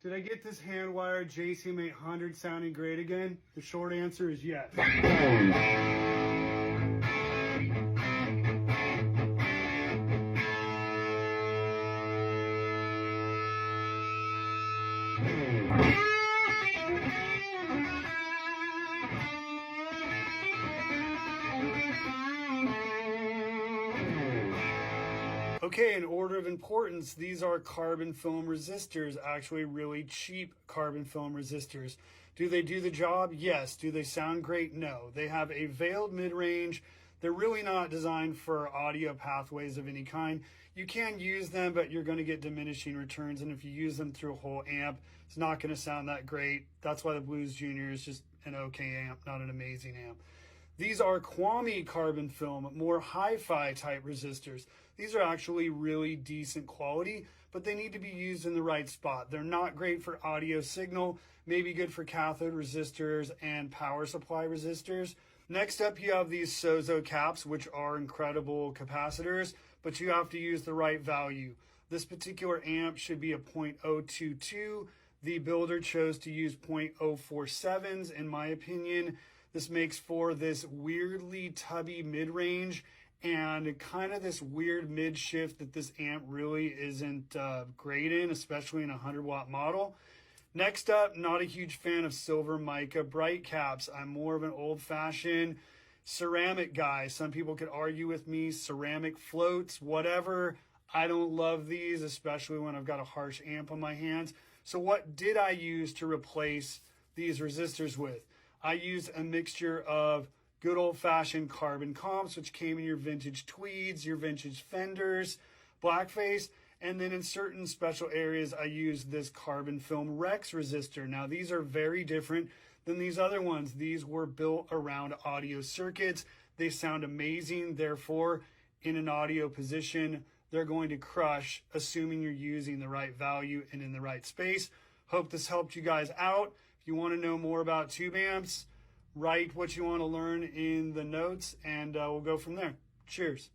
Did I get this hand-wired JCM 800 sounding great again? The short answer is yes. Okay, in order of importance, these are carbon film resistors, actually really cheap carbon film resistors. Do they do the job? Yes. Do they sound great? No. They have a veiled mid-range. They're really not designed for audio pathways of any kind. You can use them, but you're going to get diminishing returns, and if you use them through a whole amp, it's not going to sound that great. That's why the Blues Junior is just an okay amp, not an amazing amp. These are Kwame carbon film, more hi-fi type resistors. These are actually really decent quality, but they need to be used in the right spot. They're not great for audio signal, maybe good for cathode resistors and power supply resistors. Next up, you have these Sozo caps, which are incredible capacitors, but you have to use the right value. This particular amp should be a 0.022. The builder chose to use 0.047s, in my opinion. This makes for this weirdly tubby mid-range and kind of this weird mid-shift that this amp really isn't great in, especially in a 100-watt model. Next up, not a huge fan of silver mica bright caps. I'm more of an old-fashioned ceramic guy. Some people could argue with me, ceramic floats, whatever. I don't love these, especially when I've got a harsh amp on my hands. So what did I use to replace these resistors with? I used a mixture of good old-fashioned carbon comps, which came in your vintage tweeds, your vintage fenders, blackface, and then in certain special areas, I used this carbon film Rex resistor. Now, these are very different than these other ones. These were built around audio circuits. They sound amazing. Therefore, in an audio position, they're going to crush, assuming you're using the right value and in the right space. Hope this helped you guys out. If you want to know more about tube amps, write what you want to learn in the notes, and we'll go from there. Cheers.